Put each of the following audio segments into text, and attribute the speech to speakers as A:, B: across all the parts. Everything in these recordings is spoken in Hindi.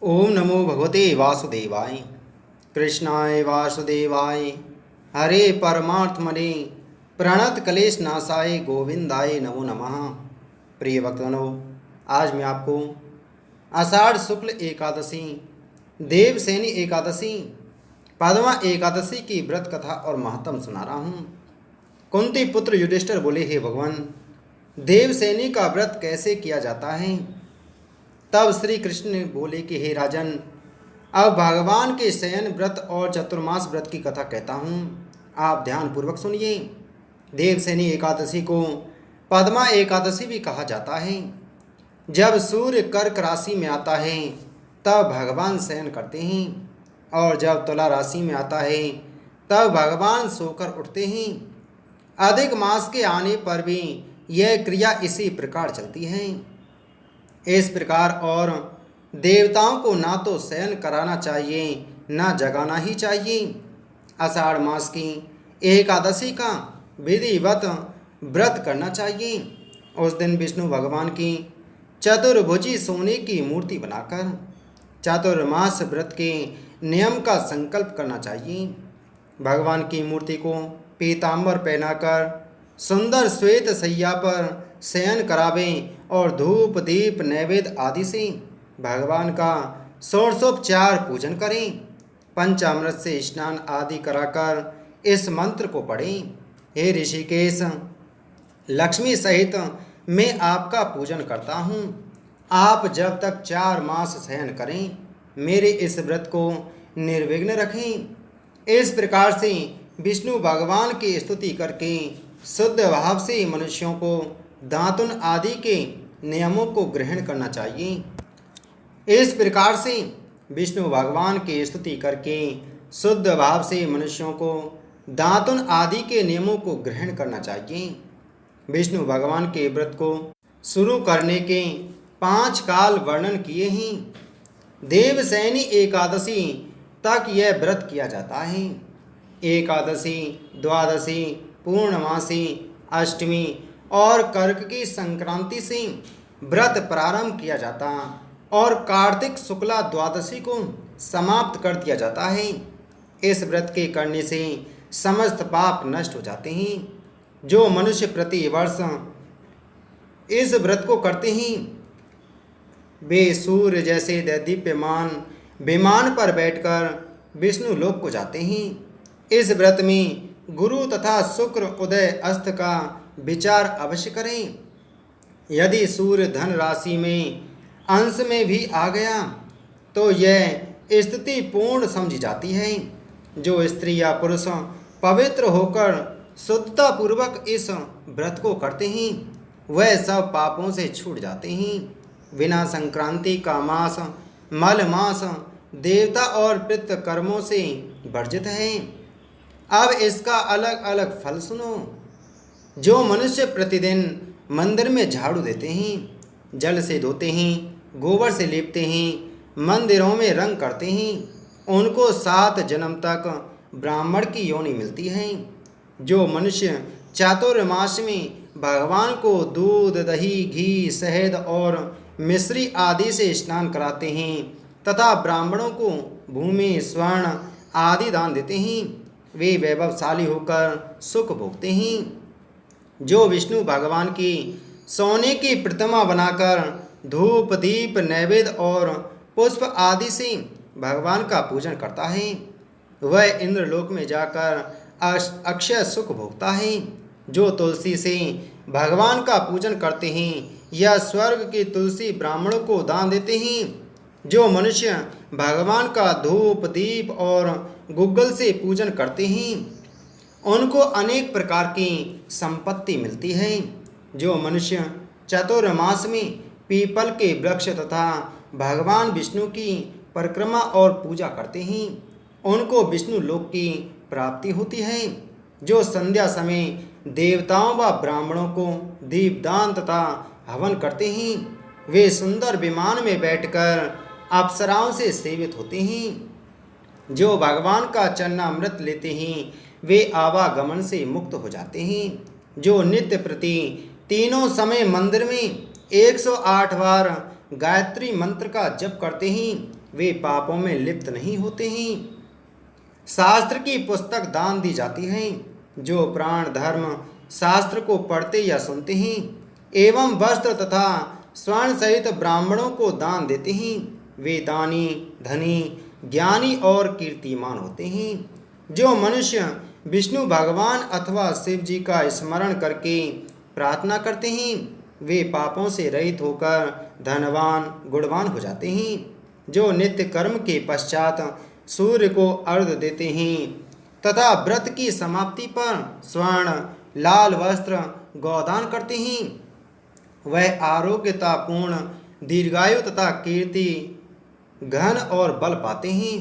A: ओम नमो भगवते वासुदेवाय। कृष्णाय वासुदेवाय हरे परमात्मने प्रणत क्लेश नाशाय गोविंदाय नमो नमः। प्रिय भक्तजनों, आज मैं आपको आषाढ़ शुक्ल एकादशी, देवसेनी एकादशी, पद्मा एकादशी की व्रत कथा और महत्म सुना रहा हूँ। कुंती पुत्र युधिष्ठिर बोले, हे भगवान, देवसेनी का व्रत कैसे किया जाता है? तब श्री कृष्ण ने बोले कि हे राजन, अब भगवान के शयन व्रत और चतुर्मास व्रत की कथा कहता हूँ, आप ध्यान पूर्वक सुनिए। देवसेनी एकादशी को पद्मा एकादशी भी कहा जाता है। जब सूर्य कर्क राशि में आता है तब भगवान शयन करते हैं, और जब तुला राशि में आता है तब भगवान सोकर उठते हैं। अधिक मास के आने पर भी यह क्रिया इसी प्रकार चलती है। इस प्रकार और देवताओं को ना तो शयन कराना चाहिए ना जगाना ही चाहिए। आषाढ़ मास की एकादशी का विधिवत व्रत करना चाहिए। उस दिन विष्णु भगवान की चतुर्भुजी सोने की मूर्ति बनाकर चातुर्मास व्रत के नियम का संकल्प करना चाहिए। भगवान की मूर्ति को पीताम्बर पहनाकर सुंदर श्वेत सैया पर शयन करावें और धूप दीप नैवेद्य आदि से भगवान का षोडशोपचार पूजन करें। पंचामृत से स्नान आदि कराकर इस मंत्र को पढ़ें। हे ऋषिकेश, लक्ष्मी सहित मैं आपका पूजन करता हूँ। आप जब तक 4 मास शयन करें, मेरे इस व्रत को निर्विघ्न रखें। इस प्रकार से विष्णु भगवान की स्तुति करके शुद्ध भाव से मनुष्यों को दातुन आदि के नियमों को ग्रहण करना चाहिए। इस प्रकार से विष्णु भगवान की स्तुति करके शुद्ध भाव से मनुष्यों को दातुन आदि के नियमों को ग्रहण करना चाहिए। विष्णु भगवान के व्रत को शुरू करने के 5 काल वर्णन किए हैं। देवसेनी एकादशी तक यह व्रत किया जाता है। एकादशी, द्वादशी, पूर्णमासी, अष्टमी और कर्क की संक्रांति से व्रत प्रारंभ किया जाता और कार्तिक शुक्ला द्वादशी को समाप्त कर दिया जाता है। इस व्रत के करने से समस्त पाप नष्ट हो जाते हैं। जो मनुष्य प्रति वर्ष इस व्रत को करते हैं, वे सूर्य जैसे दैदीप्यमान विमान पर बैठकर विष्णु लोक को जाते हैं। इस व्रत में गुरु तथा शुक्र उदय अस्त का विचार अवश्य करें। यदि सूर्य धन राशि में अंश में भी आ गया तो यह स्थिति पूर्ण समझी जाती है। जो स्त्री या पुरुष पवित्र होकर शुद्धता पूर्वक इस व्रत को करते हैं, वह सब पापों से छूट जाते हैं। बिना संक्रांति का मास मल मास देवता और पितृ कर्मों से वर्जित है। अब इसका अलग अलग फल सुनो। जो मनुष्य प्रतिदिन मंदिर में झाड़ू देते हैं, जल से धोते हैं, गोबर से लेपते हैं, मंदिरों में रंग करते हैं, उनको 7 जन्म तक ब्राह्मण की योनि मिलती है। जो मनुष्य चातुर्मास में भगवान को दूध, दही, घी, शहद और मिश्री आदि से स्नान कराते हैं तथा ब्राह्मणों को भूमि, स्वर्ण आदि दान देते हैं, वे वैभवशाली होकर सुख भोगते हैं। जो विष्णु भगवान की सोने की प्रतिमा बनाकर धूप दीप नैवेद्य और पुष्प आदि से भगवान का पूजन करता है, वह इंद्रलोक में जाकर अक्षय सुख भोगता है। जो तुलसी से भगवान का पूजन करते हैं या स्वर्ग की तुलसी ब्राह्मणों को दान देते हैं, जो मनुष्य भगवान का धूप दीप और गुग्गल से पूजन करते हैं, उनको अनेक प्रकार की संपत्ति मिलती है। जो मनुष्य चतुर्मास में पीपल के वृक्ष तथा भगवान विष्णु की परिक्रमा और पूजा करते हैं, उनको विष्णु लोक की प्राप्ति होती है। जो संध्या समय देवताओं व ब्राह्मणों को दीपदान तथा हवन करते हैं, वे सुंदर विमान में बैठकर अप्सराओं से सेवित होते हैं। जो भगवान का चरणामृत लेते हैं, वे आवागमन से मुक्त हो जाते हैं। जो नित्य प्रति तीनों समय मंदिर में 108 बार गायत्री मंत्र का जप करते हैं, वे पापों में लिप्त नहीं होते हैं। शास्त्र की पुस्तक दान दी जाती है। जो प्राण धर्म शास्त्र को पढ़ते या सुनते हैं एवं वस्त्र तथा स्वर्ण सहित ब्राह्मणों को दान देते हैं, वे दानी, धनी, ज्ञानी और कीर्तिमान होते हैं। जो मनुष्य विष्णु भगवान अथवा शिव जी का स्मरण करके प्रार्थना करते हैं वे पापों से रहित होकर धनवान, गुणवान हो जाते हैं। जो नित्य कर्म के पश्चात सूर्य को अर्घ्य देते हैं तथा व्रत की समाप्ति पर स्वर्ण, लाल वस्त्र, गोदान करते हैं, वह आरोग्यतापूर्ण, दीर्घायु तथा कीर्ति, घन और बल पाते हैं।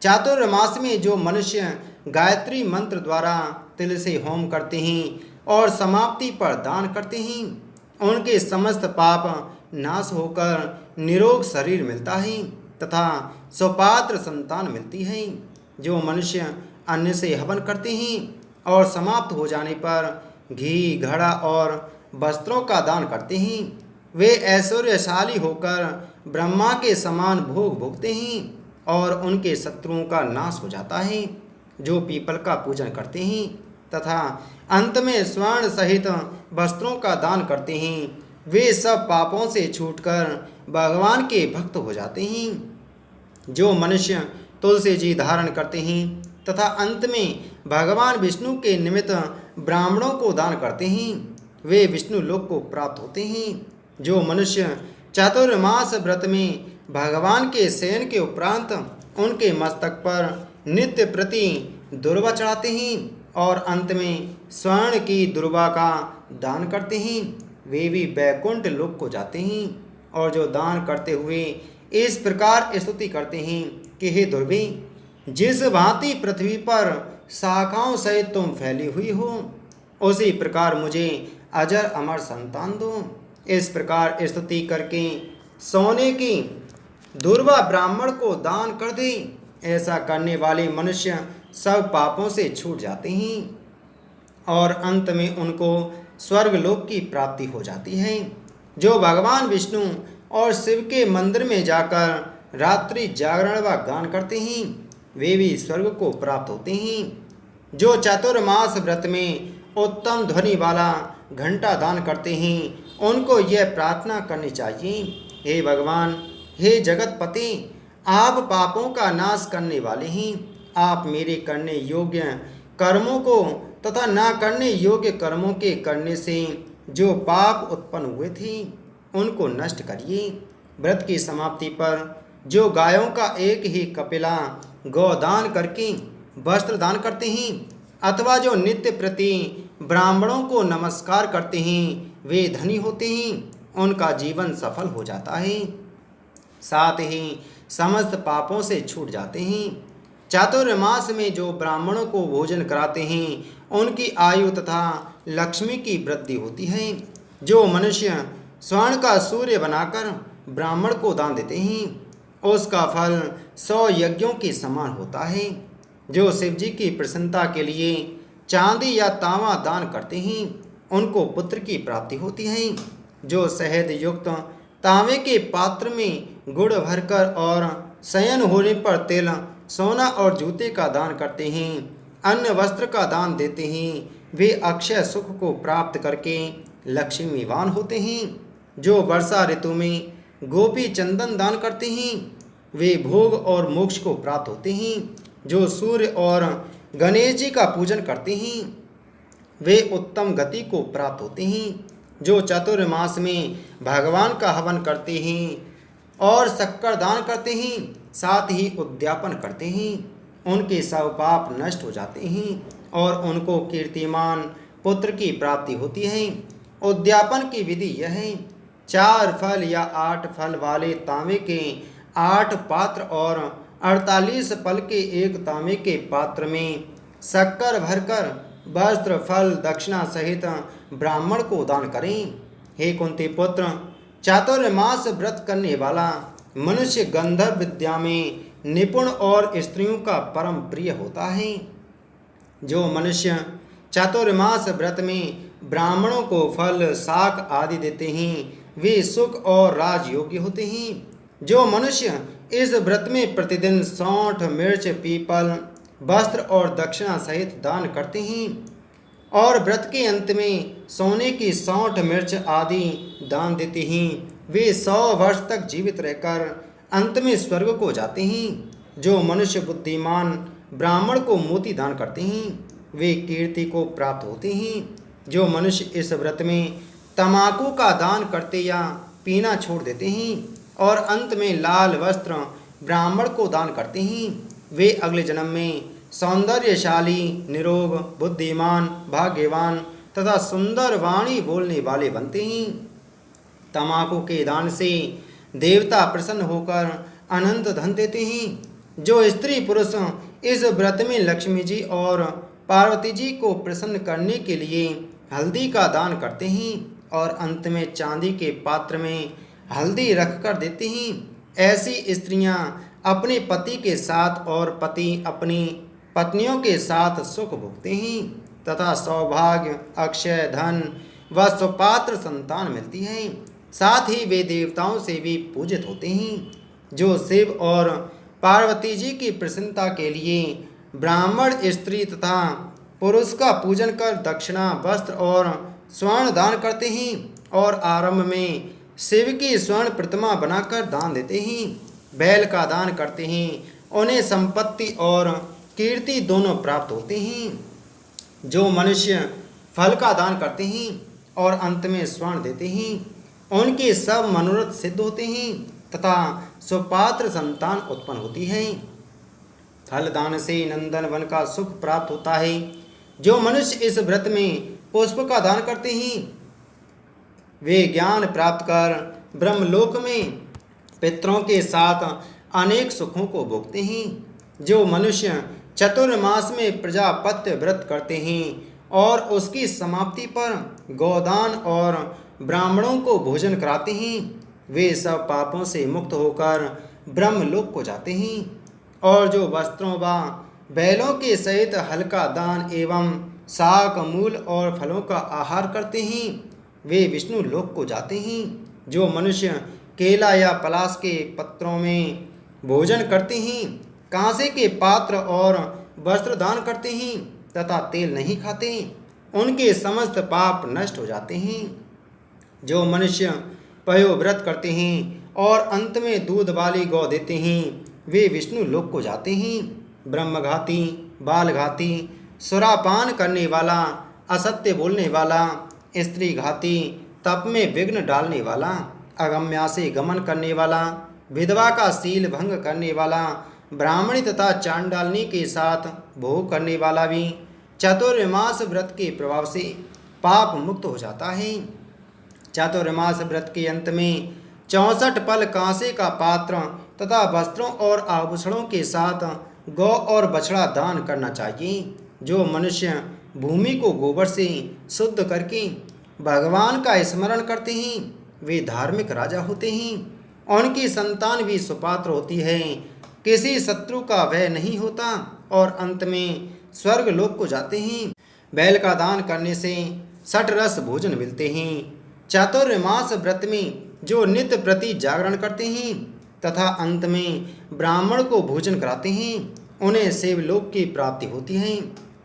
A: चातुर्मास में जो मनुष्य गायत्री मंत्र द्वारा तिल से होम करते हैं और समाप्ति पर दान करते हैं उनके समस्त पाप नाश होकर निरोग शरीर मिलता है तथा सुपात्र संतान मिलती है। जो मनुष्य अन्न से हवन करते हैं और समाप्त हो जाने पर घी, घड़ा और वस्त्रों का दान करते हैं वे ऐश्वर्यशाली होकर ब्रह्मा के समान भोग भोगते हैं और उनके शत्रुओं का नाश हो जाता है। जो पीपल का पूजन करते हैं तथा अंत में स्वर्ण सहित वस्त्रों का दान करते हैं वे सब पापों से छूटकर भगवान के भक्त हो जाते हैं। जो मनुष्य तुलसी जी धारण करते हैं तथा अंत में भगवान विष्णु के निमित्त ब्राह्मणों को दान करते हैं वे विष्णु लोक को प्राप्त होते हैं। जो मनुष्य चातुर्मास व्रत में भगवान के शयन के उपरांत उनके मस्तक पर नित्य प्रति दुर्वा चढ़ाते हैं और अंत में स्वर्ण की दुर्वा का दान करते हैं वे भी वैकुंठ लोक को जाते हैं। और जो दान करते हुए इस प्रकार स्तुति करते हैं कि हे दुर्वे, जिस भांति पृथ्वी पर शाखाओं सहित तुम फैली हुई हो उसी प्रकार मुझे अजर अमर संतान दो। इस प्रकार स्तुति करके सोने की दुर्वा ब्राह्मण को दान कर दे। ऐसा करने वाले मनुष्य सब पापों से छूट जाते हैं और अंत में उनको स्वर्गलोक की प्राप्ति हो जाती है। जो भगवान विष्णु और शिव के मंदिर में जाकर रात्रि जागरण व गान करते हैं वे भी स्वर्ग को प्राप्त होते हैं। जो चातुर्मास व्रत में उत्तम ध्वनि वाला घंटा दान करते हैं उनको यह प्रार्थना करनी चाहिए, हे भगवान, हे जगतपति, आप पापों का नाश करने वाले हैं। आप मेरे करने योग्य कर्मों को तथा ना करने योग्य कर्मों के करने से जो पाप उत्पन्न हुए थे उनको नष्ट करिए। व्रत की समाप्ति पर जो गायों का एक ही कपिला गोदान करके वस्त्र दान करते हैं अथवा जो नित्य प्रति ब्राह्मणों को नमस्कार करते हैं वे धनी होते हैं, उनका जीवन सफल हो जाता है, साथ ही समस्त पापों से छूट जाते हैं। चातुर्मास में जो ब्राह्मणों को भोजन कराते हैं उनकी आयु तथा लक्ष्मी की वृद्धि होती है। जो मनुष्य स्वर्ण का सूर्य बनाकर ब्राह्मण को दान देते हैं उसका फल 100 यज्ञों के समान होता है। जो शिव जी की प्रसन्नता के लिए चांदी या तांबा दान करते हैं उनको पुत्र की प्राप्ति होती है। जो शहद युक्त तांबे के पात्र में गुड़ भरकर और शयन होने पर तिल, सोना और जूते का दान करते हैं, अन्न वस्त्र का दान देते हैं, वे अक्षय सुख को प्राप्त करके लक्ष्मीवान होते हैं। जो वर्षा ऋतु में गोपी चंदन दान करते हैं वे भोग और मोक्ष को प्राप्त होते हैं। जो सूर्य और गणेश जी का पूजन करते हैं वे उत्तम गति को प्राप्त होते हैं। जो चातुर्मास में भगवान का हवन करते हैं और शक्कर दान करते हैं साथ ही उद्यापन करते हैं उनके सब पाप नष्ट हो जाते हैं और उनको कीर्तिमान पुत्र की प्राप्ति होती है। उद्यापन की विधि यह है, 4 फल या 8 फल वाले तांबे के 8 पात्र और 48 फल के एक तांबे के पात्र में शक्कर भरकर वस्त्र, फल, दक्षिणा सहित ब्राह्मण को दान करें। हे कुंती पुत्र, चातुर्मास व्रत करने वाला मनुष्य गंधर्व विद्या में निपुण और स्त्रियों का परम प्रिय होता है। जो मनुष्य चातुर्मास व्रत में ब्राह्मणों को फल, शाक आदि देते हैं वे सुख और राजयोग्य होते हैं। जो मनुष्य इस व्रत में प्रतिदिन सौंठ, मिर्च, पीपल, वस्त्र और दक्षिणा सहित दान करते हैं और व्रत के अंत में सोने की सौंठ, मिर्च आदि दान देते हैं, वे 100 वर्ष तक जीवित रहकर अंत में स्वर्ग को जाते हैं। जो मनुष्य बुद्धिमान ब्राह्मण को मोती दान करते हैं वे कीर्ति को प्राप्त होते हैं। जो मनुष्य इस व्रत में तम्बाकू का दान करते या पीना छोड़ देते हैं और अंत में लाल वस्त्र ब्राह्मण को दान करते हैं वे अगले जन्म में सौंदर्यशाली, निरोग, बुद्धिमान, भाग्यवान तथा सुंदर वाणी बोलने वाले बनते हैं। तम्बाकू के दान से देवता प्रसन्न होकर अनंत धन देते हैं। जो स्त्री पुरुष इस व्रत में लक्ष्मी जी और पार्वती जी को प्रसन्न करने के लिए हल्दी का दान करते हैं और अंत में चांदी के पात्र में हल्दी रख कर देते हैं, ऐसी स्त्रियां अपने पति के साथ और पति अपनी पत्नियों के साथ सुख भोगते हैं तथा सौभाग्य, अक्षय धन व सुपात्र संतान मिलती है। साथ ही वे देवताओं से भी पूजित होते हैं। जो शिव और पार्वती जी की प्रसन्नता के लिए ब्राह्मण, स्त्री तथा पुरुष का पूजन कर दक्षिणा, वस्त्र और स्वर्ण दान करते हैं और आरंभ में शिव की स्वर्ण प्रतिमा बनाकर दान देते हैं, बैल का दान करते हैं, उन्हें संपत्ति और कीर्ति दोनों प्राप्त होते हैं। जो मनुष्य फल का दान करते हैं और अंत में स्वर्ण देते हैं उनके सब मनोरथ सिद्ध होते हैं तथा सुपात्र संतान उत्पन्न होती है। फल दान से नंदन वन का सुख प्राप्त होता है। जो मनुष्य इस व्रत में पुष्प का दान करते हैं वे ज्ञान प्राप्त कर ब्रह्मलोक में पितरों के साथ अनेक सुखों को भोगते हैं। जो मनुष्य चतुर्मास में प्रजापत्य व्रत करते हैं और उसकी समाप्ति पर गोदान और ब्राह्मणों को भोजन कराते हैं वे सब पापों से मुक्त होकर ब्रह्मलोक को जाते हैं। और जो वस्त्रों व बैलों के सहित हल्का दान एवं शाक, मूल और फलों का आहार करते हैं वे विष्णु लोक को जाते हैं। जो मनुष्य केला या पलाश के पत्रों में भोजन करते हैं, कांसे के पात्र और वस्त्र दान करते हैं तथा तेल नहीं खाते, उनके समस्त पाप नष्ट हो जाते हैं। जो मनुष्य पयोव्रत करते हैं और अंत में दूध वाली गौ देते हैं वे विष्णु लोक को जाते हैं। ब्रह्मघाती, बालघाती, सुरापान करने वाला, असत्य बोलने वाला, स्त्री घाती, तप में विघ्न डालने वाला, अगम्या से गमन करने वाला, विधवा का शील भंग करने वाला, ब्राह्मणी तथा चांडालनी के साथ भोग करने वाला भी चातुर्मास व्रत के प्रभाव से पाप मुक्त हो जाता है। चातुर्मास व्रत के अंत में 64 पल कांसे का पात्र तथा वस्त्रों और आभूषणों के साथ गौ और बछड़ा दान करना चाहिए। जो मनुष्य भूमि को गोबर से शुद्ध करके भगवान का स्मरण करते हैं वे धार्मिक राजा होते हैं। उनकी संतान भी सुपात्र होती है, किसी शत्रु का भय नहीं होता और अंत में स्वर्ग लोक को जाते हैं। बैल का दान करने से 60 रस भोजन मिलते हैं। चातुर्मास व्रत में जो नित्य प्रति जागरण करते हैं तथा अंत में ब्राह्मण को भोजन कराते हैं उन्हें शिवलोक की प्राप्ति होती है।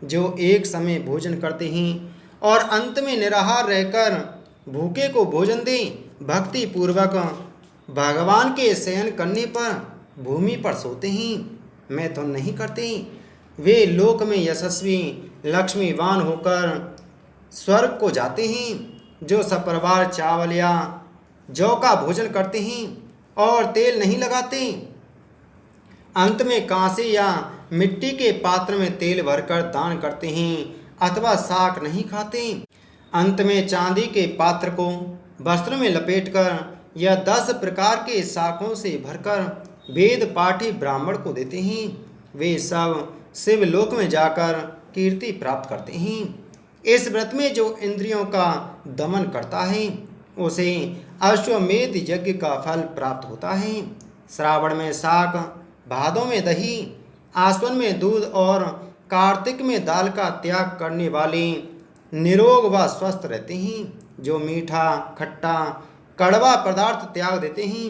A: जो एक समय भोजन करते हैं और अंत में निराहार रहकर भूखे को भोजन दें, भक्ति पूर्वक भगवान के शयन करने पर भूमि पर सोते हैं, मैथुन नहीं करते, वे लोक में यशस्वी लक्ष्मीवान होकर स्वर्ग को जाते हैं। जो सपरिवार चावल या जौ का भोजन करते हैं और तेल नहीं लगाते, अंत में कांसे या मिट्टी के पात्र में तेल भरकर दान करते हैं अथवा शाक नहीं खाते, अंत में चांदी के पात्र को वस्त्र में लपेटकर या 10 प्रकार के शाकों से भरकर वेद पाठी ब्राह्मण को देते हैं। वे सब शिवलोक में जाकर कीर्ति प्राप्त करते हैं। इस व्रत में जो इंद्रियों का दमन करता है उसे अश्वमेध यज्ञ का फल प्राप्त होता है। श्रावण में शाक, भादों में दही, आश्वन में दूध और कार्तिक में दाल का त्याग करने वाले निरोग व स्वस्थ रहते हैं। जो मीठा, खट्टा, कड़वा पदार्थ त्याग देते हैं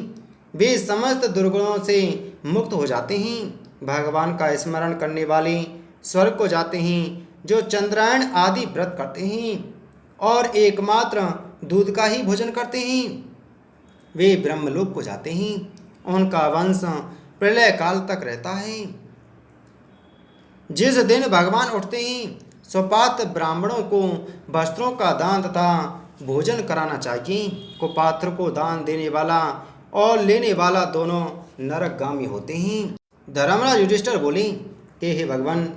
A: वे समस्त दुर्गुणों से मुक्त हो जाते हैं। भगवान का स्मरण करने वाले स्वर्ग को जाते हैं। जो चंद्रायण आदि व्रत करते हैं और एकमात्र दूध का ही भोजन करते हैं, वे ब्रह्मलोक को जाते हैं। उनका वंश प्रलय काल तक रहता है। जिस दिन भगवान उठते हैं, सुपात्र ब्राह्मणों को वस्त्रों का दान तथा भोजन कराना चाहिए। कुपात्र को दान देने वाला और लेने वाला दोनों नरकगामी होते हैं। धर्मराज युधिष्ठिर बोले कि हे भगवान,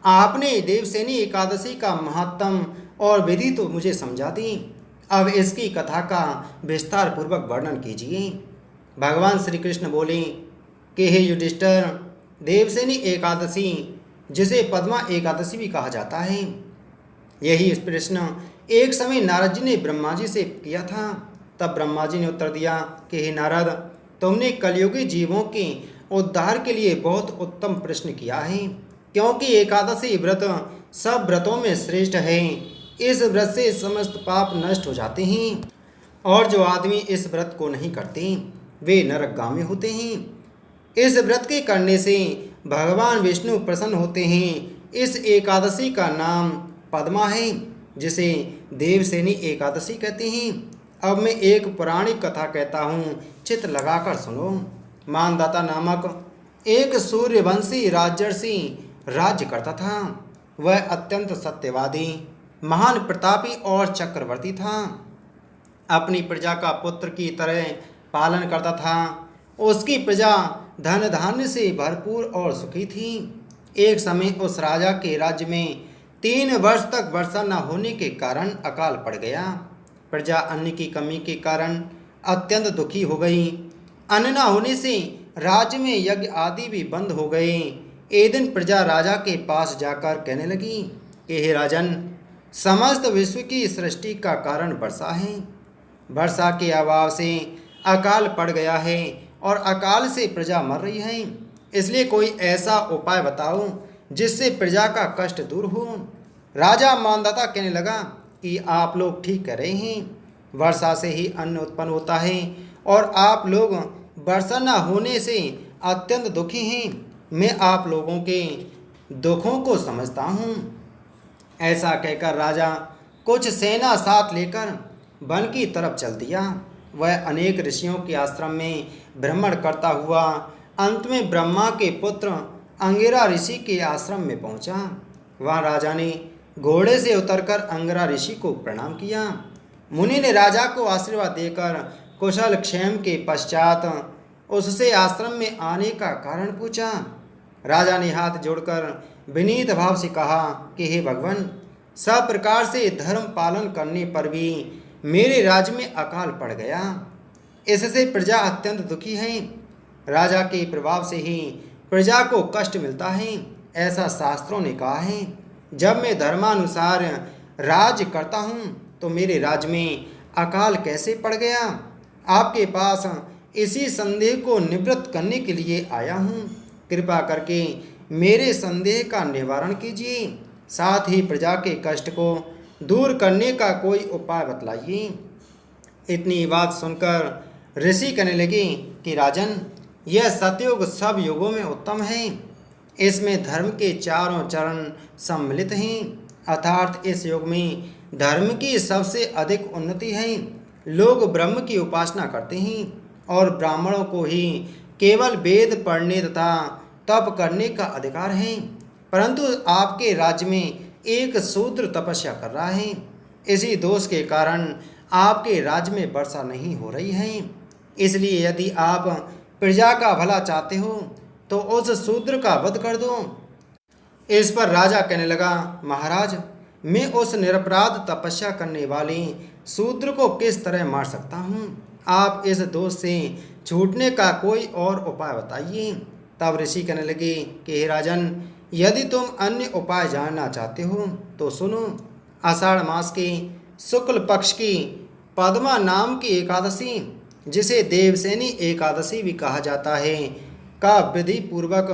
A: आपने देवसेनी एकादशी का महात्म और विधि तो मुझे समझा दी, अब इसकी कथा का विस्तार पूर्वक वर्णन कीजिए। भगवान श्री कृष्ण बोले कि हे युधिष्ठिर, देवसेनी एकादशी, जिसे पद्मा एकादशी भी कहा जाता है, यही प्रश्न एक समय नारद जी ने ब्रह्मा जी से किया था। तब ब्रह्मा जी ने उत्तर दिया कि हे नारद, तुमने कलयुगी जीवों के उद्धार के लिए बहुत उत्तम प्रश्न किया है, क्योंकि एकादशी व्रत सब व्रतों में श्रेष्ठ है। इस व्रत से समस्त पाप नष्ट हो जाते हैं और जो आदमी इस व्रत को नहीं करते वे नरकगामी होते हैं। इस व्रत के करने से भगवान विष्णु प्रसन्न होते हैं। इस एकादशी का नाम पद्मा है, जिसे देवसेनी एकादशी कहते हैं। अब मैं एक पौराणिक कथा कहता हूँ, चित्त लगाकर सुनो। मानदाता नामक एक सूर्यवंशी राजर्षि राज्य करता था। वह अत्यंत सत्यवादी, महान प्रतापी और चक्रवर्ती था। अपनी प्रजा का पुत्र की तरह पालन करता था। उसकी प्रजा धन धान्य से भरपूर और सुखी थी। एक समय उस राजा के राज्य में 3 वर्ष तक वर्षा न होने के कारण अकाल पड़ गया। प्रजा अन्न की कमी के कारण अत्यंत दुखी हो गई। अन्न न होने से राज्य में यज्ञ आदि भी बंद हो गए। एक दिन प्रजा राजा के पास जाकर कहने लगी कि हे राजन, समस्त विश्व की सृष्टि का कारण वर्षा है। वर्षा के अभाव से अकाल पड़ गया है और अकाल से प्रजा मर रही है। इसलिए कोई ऐसा उपाय बताओ जिससे प्रजा का कष्ट दूर हो। राजा मानदाता कहने लगा कि आप लोग ठीक कह रहे हैं, वर्षा से ही अन्न उत्पन्न होता है और आप लोग वर्षा न होने से अत्यंत दुखी हैं। मैं आप लोगों के दुखों को समझता हूँ। ऐसा कहकर राजा कुछ सेना साथ लेकर वन की तरफ चल दिया। वह अनेक ऋषियों के आश्रम में भ्रमण करता हुआ अंत में ब्रह्मा के पुत्र अंगिरा ऋषि के आश्रम में पहुंचा। वहाँ राजा ने घोड़े से उतरकर अंगिरा ऋषि को प्रणाम किया। मुनि ने राजा को आशीर्वाद देकर कुशल क्षेम के पश्चात उससे आश्रम में आने का कारण पूछा। राजा ने हाथ जोड़कर विनीत भाव से कहा कि हे भगवान, सब प्रकार से धर्म पालन करने पर भी मेरे राज्य में अकाल पड़ गया। इससे प्रजा अत्यंत दुखी है। राजा के प्रभाव से ही प्रजा को कष्ट मिलता है, ऐसा शास्त्रों ने कहा है। जब मैं धर्मानुसार राज्य करता हूँ तो मेरे राज्य में अकाल कैसे पड़ गया? आपके पास इसी संदेह को निवृत्त करने के लिए आया हूँ। कृपा करके मेरे संदेह का निवारण कीजिए, साथ ही प्रजा के कष्ट को दूर करने का कोई उपाय बतलाइए। इतनी बात सुनकर ऋषि कहने लगे कि राजन, यह सतयुग सब युगों में उत्तम है। इसमें धर्म के चारों चरण सम्मिलित हैं, अर्थात इस युग में धर्म की सबसे अधिक उन्नति है। लोग ब्रह्म की उपासना करते हैं और ब्राह्मणों को ही केवल वेद पढ़ने तथा तप करने का अधिकार है। परंतु आपके राज्य में एक शूद्र तपस्या कर रहा है। इसी दोष के कारण आपके राज्य में वर्षा नहीं हो रही है। इसलिए यदि आप प्रजा का भला चाहते हो तो उस शूद्र का वध कर दो। इस पर राजा कहने लगा, महाराज, मैं उस निरपराध तपस्या करने वाले शूद्र को किस तरह मार सकता हूँ? आप इस दोष से छूटने का कोई और उपाय बताइए। तब ऋषि कहने लगे कि हे राजन, यदि तुम अन्य उपाय जानना चाहते हो तो सुनो। आषाढ़ मास के शुक्ल पक्ष की पद्मा नाम की एकादशी, जिसे देवसेनी एकादशी भी कहा जाता है, का विधि पूर्वक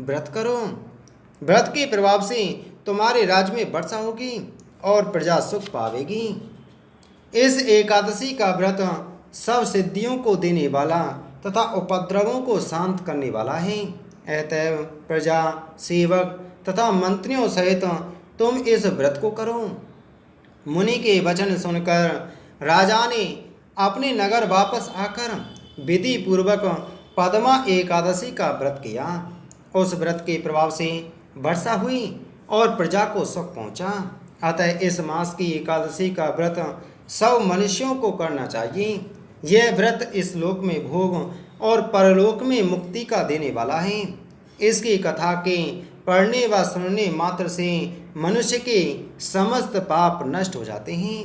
A: व्रत करो। व्रत के प्रभाव से तुम्हारे राज्य में वर्षा होगी और प्रजा सुख पावेगी। इस एकादशी का व्रत सब सिद्धियों को देने वाला तथा उपद्रवों को शांत करने वाला है। अतएव प्रजा, सेवक तथा मंत्रियों सहित तुम इस व्रत को करो। मुनि के वचन सुनकर राजा ने अपने नगर वापस आकर विधि पूर्वक पद्मा एकादशी का व्रत किया। उस व्रत के प्रभाव से वर्षा हुई और प्रजा को सुख पहुंचा। अतः इस मास की एकादशी का व्रत सब मनुष्यों को करना चाहिए। यह व्रत इस लोक में भोग और परलोक में मुक्ति का देने वाला है। इसकी कथा के पढ़ने व सुनने मात्र से मनुष्य के समस्त पाप नष्ट हो जाते हैं।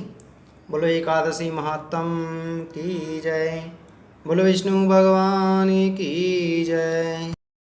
A: बोलो एकादशी महात्म की जय। बोलो विष्णु भगवान की जय।